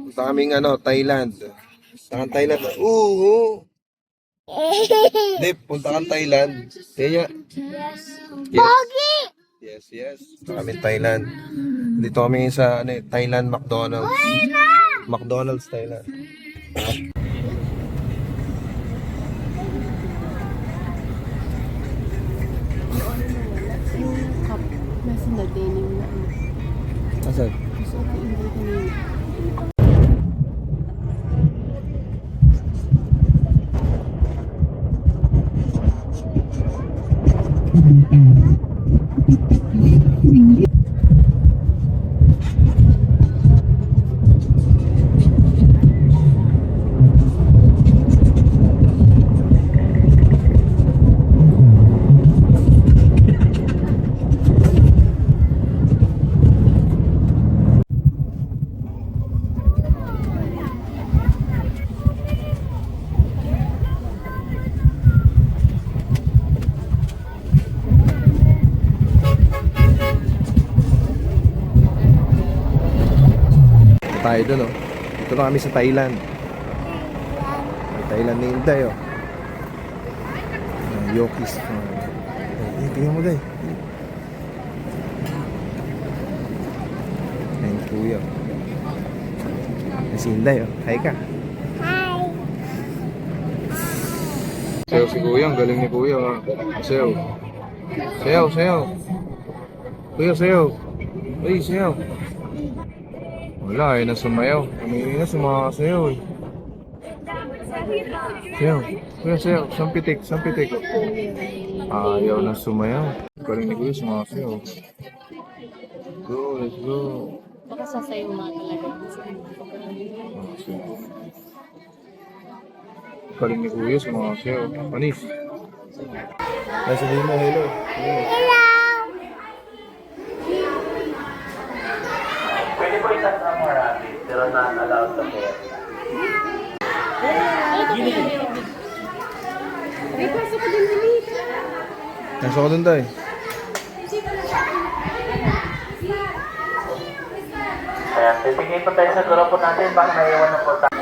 Punta kaming Thailand. Punta kang Thailand. Oo. Dip, punta kang Thailand. Kaya. Yes. Yes, yes. Punta kami Thailand. Dito kami sa Thailand McDonald's. McDonald's Thailand. Nasa na denim na. Asan? Gusto ko hindi kanina. Tayo doon, oh. Dito na kami sa Thailand. Thailand na Inday, oh. Yokis. Tingnan mo, Day. Ayun, kuya. Si Inday, oh. Hi ka. Hi. Sayaw si kuya. Ang galing ni kuya, ha. Sayaw. Sayaw, sayaw. Kuya, sayaw. Uy, sayaw. Wala, na sumayaw. Kami na sumasayaw, eh. Sayaw. Kuya, sayaw. Sampitik, sampitik. Ayaw na sumayaw. Galing ni kuya, sumasayaw. Go, let's go. Baka sasayo mga talaga. Galing ni kuya, sumasayaw. Panis. Ay, sabihin mo, hello. Hello. Pwede po isang more rabbit, pero not allowed to pair. Ay, pasok ko din ulit. Nasaan ko dun, Day? Kaya titingin po tayo sa grupo natin, baka naiwan na po tayo.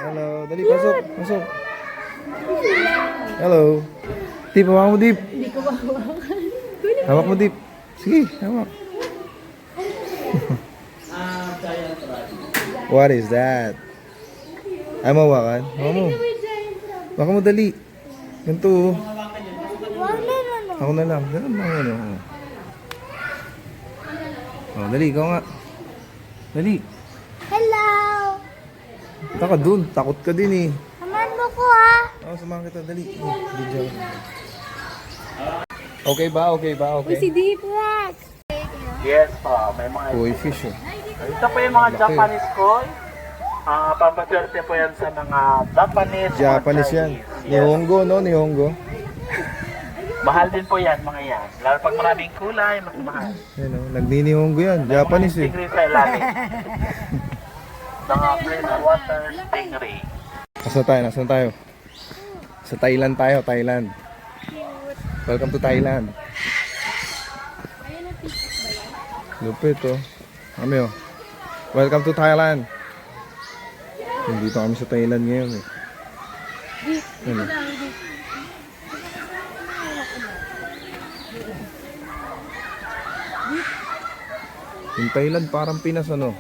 Hello, dali, pasok, pasok. Hello. Dip, hawak mo, Dip. Hindi ko mahawakan. Hawak mo, Dip. Sige, hawak. What is that? Ay, mawakan? Hawak mo. Baka mo, dali. Ganito, oh. Ako na lang. Ganun lang, ano. Oh, dali, ikaw nga. Dali. Hello. Punta ka dun. Takot ka din, eh. Samahan mo ko ha. Oo, samahan kita. Dali. Oh, video. Okay ba? Okay ba? Uy, Okay. si Deep. Rex. Yes po, may mga... Koi fish, oh. Ito po yung mga Japanese koi. Pampaswerte po yan sa mga Japanese or Japanese yan. Chinese. Yes. Nihongo, no? Nihongo. Mahal din po yan, mga yan. Lalo pag maraming kulay, mas mahal. Yan, oh. Nagninihongo yan. Japanese, eh. Stingray sa ilalim. Mga freshwater stingray. Nasaan tayo? Nasaan tayo? Sa Thailand tayo, Thailand. Welcome to Thailand. Lupit, oh. Kami, oh. Welcome to Thailand. Nandito kami sa Thailand ngayon, eh. Ano? Yung Thailand parang Pinas, ano?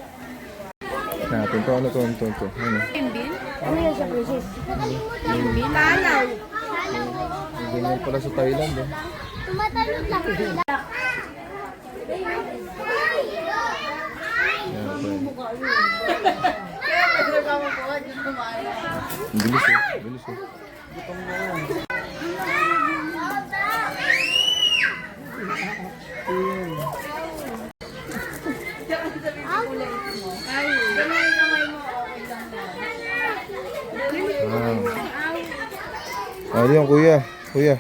Natin to, ano to, ano to, ano to. Ano? Ano yan sa princess? Kalaw. Ang ganyan pala sa Thailand, eh. Tumatalon lang sila. Yan, pa, Ang bilis, eh. Ang bilis, eh. Ah, di yung kuya. Kuya.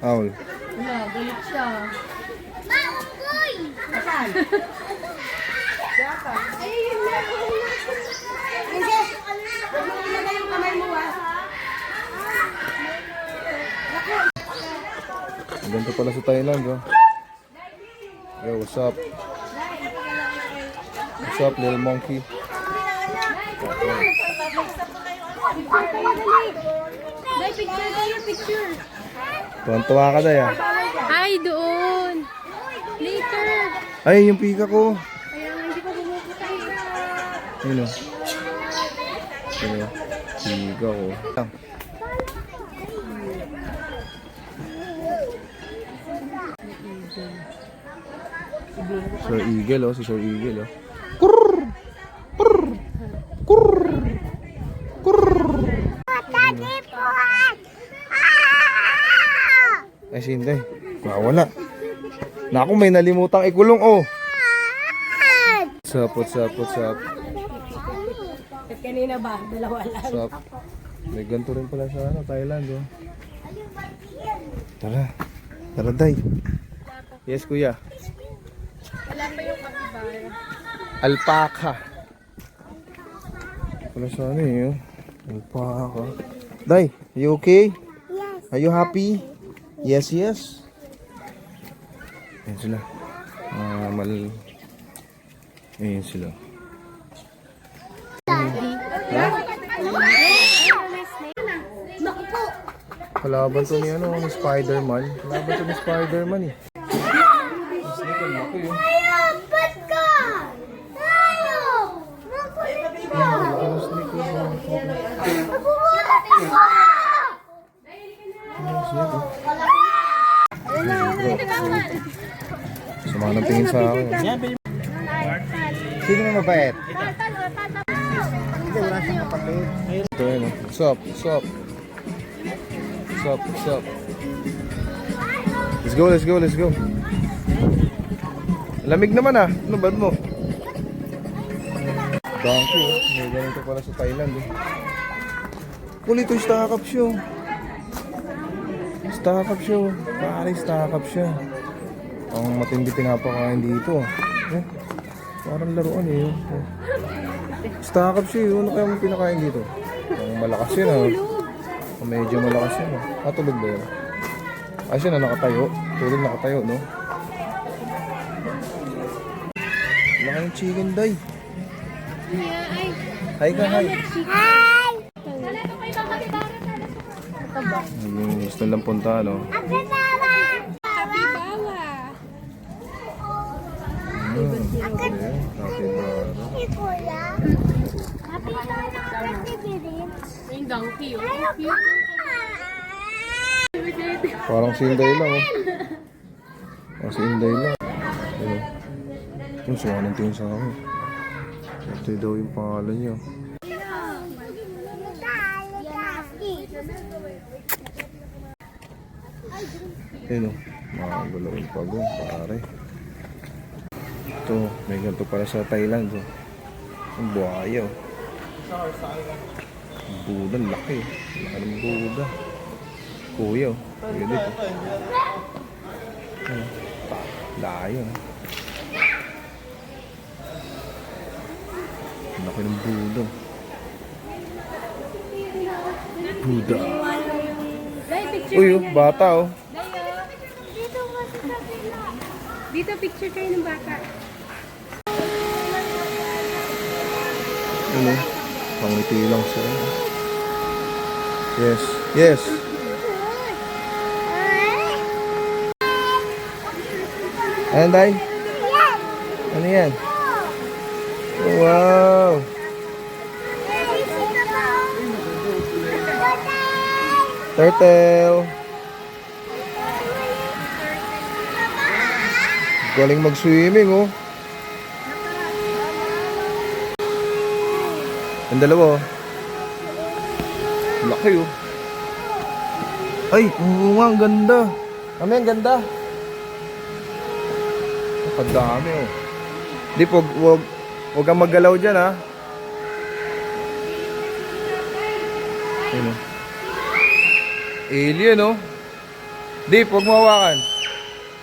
Owl. Wala, galit siya. Maunggoy! Saan? Ayun na. Princess, huwag mo ilagay yung kamay mo ha. Ganito pala sa Thailand, oh. Yo, What's up? What's up, little monkey? Day, picture tayo, picture. Tuwan-tuwa ka, Day, ah. Ay, doon. Later. Ay, yung pika ko. Kaya nga hindi pa bumubuka eh. Yun o. Yun o. Pika ko. Sir Eagle, oh. Si Sir Eagle, oh. Kurr! Kurr! Kurr! Kurr! Ay, si Inday. Wala. Naku, may nalimutang ikulong, oh. What's up? At kanina ba? Dalawa lang. What's up? May ganito rin pala sa Thailand, oh. Tara. Tara, Day. Yes, kuya. Wala pa yung kapibara. Alpaca. Wala sa ano eh, oh. Alpaca. Day, you okay? Yes. Are you happy? Yes. Ayan sila. Ayan sila. Kalaban to ni ano, ni Spider-Man. Kalaban to ni Spider-Man eh. Mas nito, laki yun. Ba't ka? Tayo! Mas nito, sama ng tingin sa akin. Sino na mabait? Hindi, wala siyang kapatid. Ito yun, oh. What's up? Let's go. Lamig naman ah. Ano ba mo? Donkey, oh. May ganito pala sa Thailand, eh. Kulit ito, stock up show. Pare, stock up siya. Ang matindi pinapakain dito, ah. Parang laruan eh. Stock up siya, ano kaya mo pinakain dito? Ang malakas yun, ah. Medyo malakas yun, ah. Tulog ba yun? Ay, siya na nakatayo. Tulog nakatayo, no? Laki ng chicken, Day. Hi ka, hi. Yung gusto lang punta, no? Kapibawa. Yung donkey, oh. Parang si Inday lang, oh. Parang si Inday lang. Ayun. Yung suwa ng tingin sa akin. Ito daw yung pangalan niya. Ayun, oh. Makagalaw yung pagong, pare. Ito, may ganito pala sa Thailand, oh. Ang buhaya, oh. Buda, laki. Laki ng Buda. Kuya, oh. Kuya dito. Layo, oh. Laki ng Buda. Buda. Uy, oh, bata, oh. Dito picture kayo ng bata. Ano? Pangiti lang siya. Yes. Ano, Day? Ano yan? Wow! Turtle! Galing mag-swimming, oh. Ang dalawa, oh. Laki, oh. Ay, oo nga, ang ganda. Kami, ang ganda. Pagdami, oh. Di, huwag kang maggalaw dyan, ha. Ayun, oh. Alien, oh. Di, huwag mo hawakan.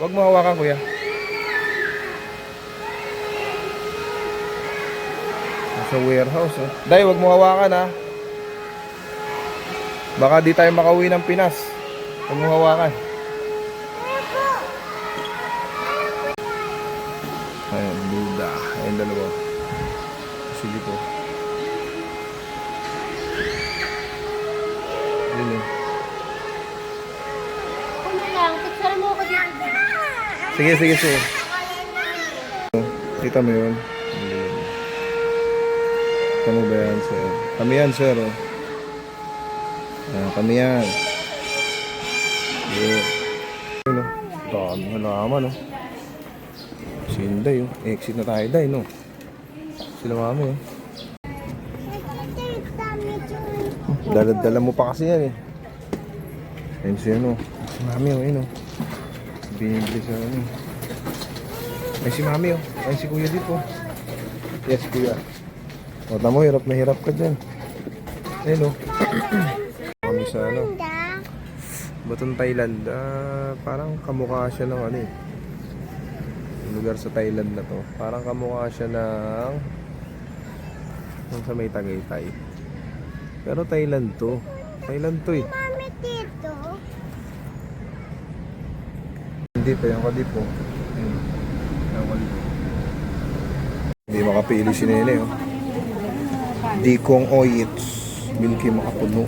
Huwag mo hawakan, kuya. Nasa warehouse, oh. Day, huwag mo hawakan, ha. Baka di tayo makauwi ng Pinas. Huwag mo hawakan. Ayan, Buddha. Ayan, dalawa. Sige po. Yun eh. Ano lang, picture mo ako dito. Sige. Kita mo yun? Kamo ba yan, sir? Kami yan, sir. Oh. Kami yan. Yeah. Yun o. Dami halaman o. Si Inday o. Exit na tayo, Day, no? Sila mami o. Dala mo pa kasi yan eh. Ayun siya no. Si mami o, ayun o. Binibili sa ano. Ay si mami o. Ay si kuya dito. Yes, kuya. O, tamo, hirap na hirap ka dyan. Ayun o. Kami sa ano. Batong Thailand. Parang kamukha siya ng ano eh. Lugar sa Thailand na to. Parang kamukha siya ng sa may Tagaytay. Pero Thailand to. Thailand to eh. Mami dito. Hindi pa yung kalipo. Yung kalipo. Hindi makapili si Nene oh. Di kong oyits. Milky makapuno.